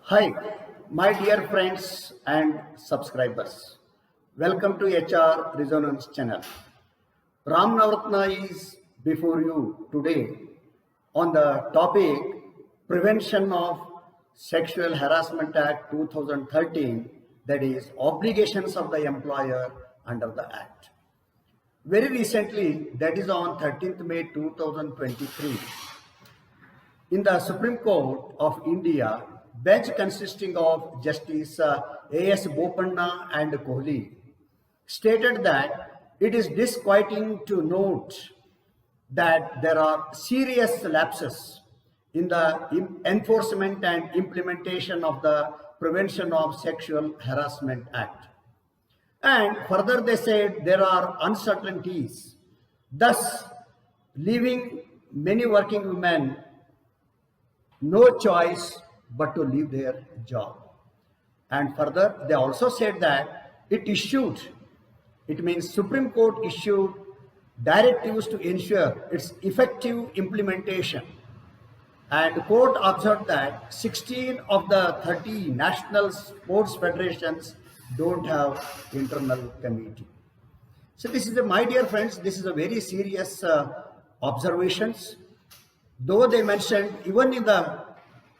Hi, my dear friends and subscribers. Welcome to HR Resonance channel. Ram Navratna is before you today on the topic Prevention of Sexual Harassment Act 2013, that is obligations of the employer under the Act. Very recently, that is on 13th May 2023, in the Supreme Court of India, bench consisting of Justice A.S. Bopanna and Kohli stated that it is disquieting to note that there are serious lapses in the enforcement and implementation of the Prevention of Sexual Harassment Act. And further, they said there are uncertainties, thus leaving many working women no choice but to leave their job. And further, they also said that it means Supreme Court issued directives to ensure its effective implementation. And the court observed that 16 of the 30 national sports federations don't have internal committee. So this is, my dear friends, this is a very serious observations. Though they mentioned even in the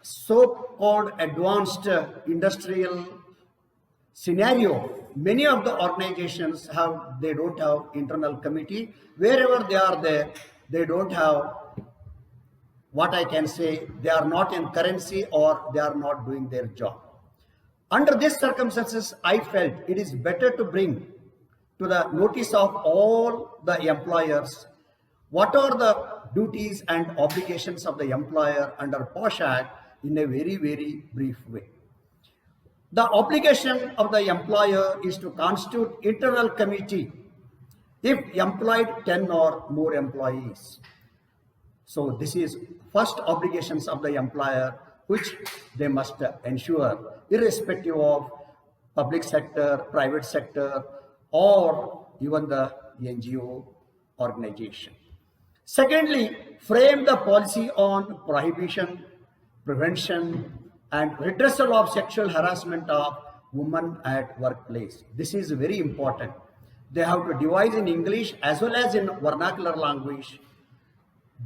so-called advanced industrial scenario, many of the organizations they don't have internal committee. Wherever they are there, they don't have, what I can say, they are not in currency or they are not doing their job. Under these circumstances, I felt it is better to bring to the notice of all the employers what are the duties and obligations of the employer under POSH Act in a very, very brief way. The obligation of the employer is to constitute internal committee if employed 10 or more employees. So this is first obligations of the employer, which they must ensure irrespective of public sector, private sector, or even the NGO organization. Secondly, frame the policy on prohibition, prevention, and redressal of sexual harassment of women at workplace. This is very important. They have to devise in English as well as in vernacular language,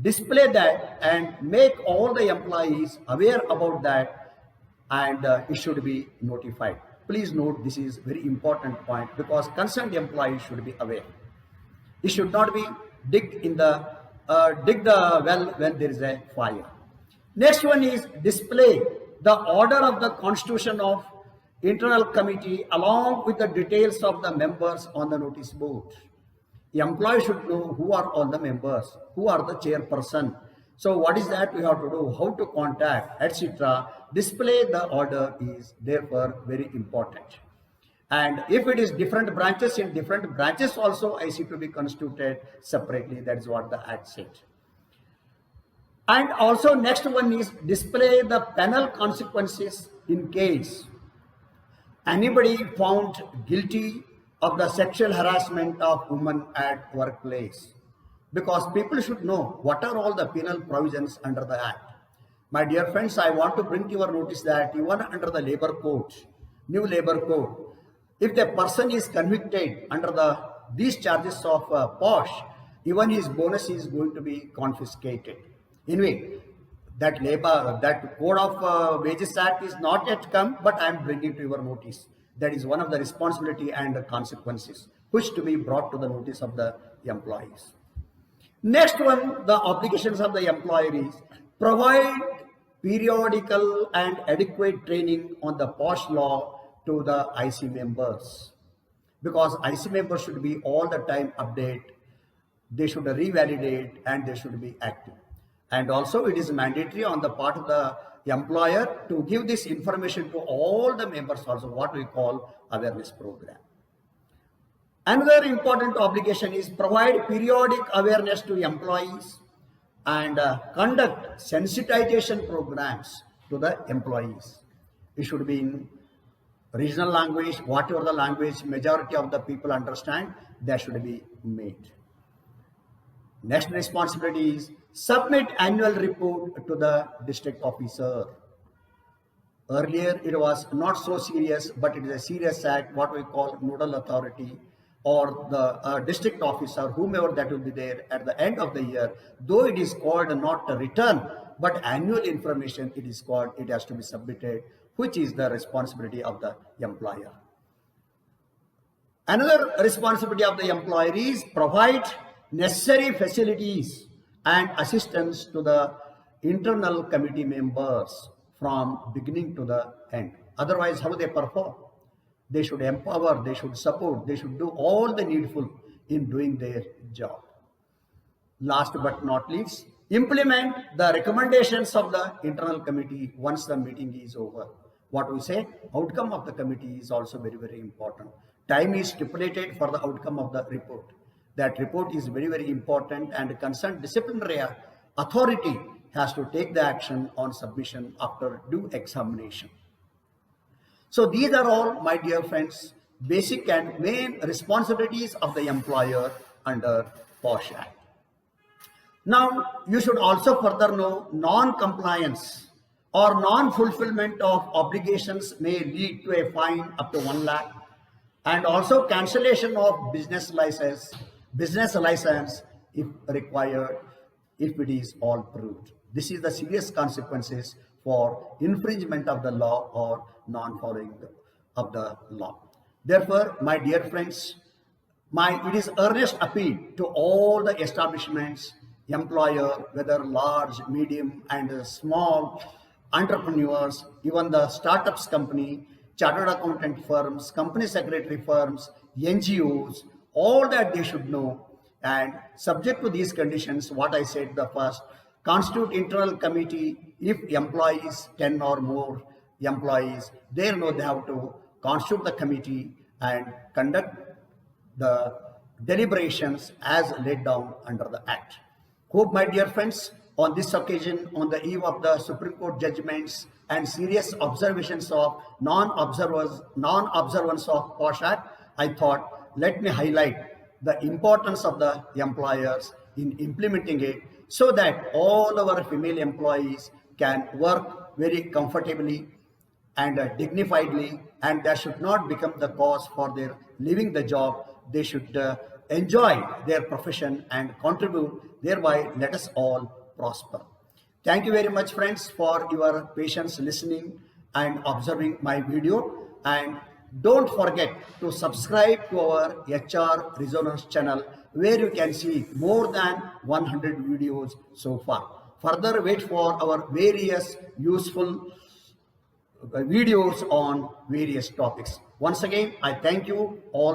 display that and make all the employees aware about that, and it should be notified. Please note, this is very important point because concerned employees should be aware. It should not be dig the well when there is a fire. Next one is display the order of the constitution of internal committee along with the details of the members on the notice board. The employee should know who are all the members, who are the chairperson. So what is that we have to do, how to contact, etc. Display the order is therefore very important. And if it is different branches, in different branches also IC to be constituted separately. That is what the Act said. And also next one is display the penal consequences in case anybody found guilty of the sexual harassment of women at workplace. Because people should know what are all the penal provisions under the Act. My dear friends, I want to bring to your notice that even under the labor code, new labor code, if the person is convicted under these charges of POSH, even his bonus is going to be confiscated. Anyway, that code of wages act is not yet come, but I am bringing to your notice. That is one of the responsibility and the consequences which to be brought to the notice of the employees. Next one, the obligations of the employer is provide periodical and adequate training on the POSH law to the IC members, because IC members should be all the time update, they should revalidate, and they should be active. And also it is mandatory on the part of the employer to give this information to all the members also, what we call awareness program. Another important obligation is provide periodic awareness to employees and conduct sensitization programs to the employees. It should be in regional language, whatever the language majority of the people understand, that should be made. Next responsibility is submit annual report to the district officer. Earlier, it was not so serious, but it is a serious act, what we call nodal authority or the district officer, whomever that will be there at the end of the year. Though it is called not a return, but annual information, it is called, it has to be submitted, which is the responsibility of the employer. Another responsibility of the employer is provide necessary facilities and assistance to the internal committee members from beginning to the end. Otherwise, how they perform? They should empower, they should support, they should do all the needful in doing their job. Last but not least, implement the recommendations of the internal committee once the meeting is over. What we say, outcome of the committee is also very, very important. Time is stipulated for the outcome of the report. That report is very, very important, and concerned disciplinary authority has to take the action on submission after due examination. So these are all, my dear friends, basic and main responsibilities of the employer under POSH Act. Now, you should also further know non-compliance or non-fulfillment of obligations may lead to a fine up to 1 lakh, and also cancellation of business license if required, if it is all proved. This is the serious consequences for infringement of the law or non-following of the law. Therefore, my dear friends, it is earnest appeal to all the establishments, employer, whether large, medium, and small entrepreneurs, even the startups company, chartered accountant firms, company secretary firms, NGOs, all that they should know. And subject to these conditions, what I said the first, constitute internal committee. If employees, 10 or more employees, they know they have to constitute the committee and conduct the deliberations as laid down under the Act. Hope, my dear friends, on this occasion, on the eve of the Supreme Court judgments and serious observations of non-observance of POSH Act, I thought, let me highlight the importance of the employers in implementing it, so that all our female employees can work very comfortably and dignifiedly, and that should not become the cause for their leaving the job. They should enjoy their profession and contribute, thereby let us all prosper. Thank you very much, friends, for your patience listening and observing my video. And don't forget to subscribe to our HR Resonance channel, where you can see more than 100 videos so far. Further, wait for our various useful videos on various topics. Once again, I thank you all.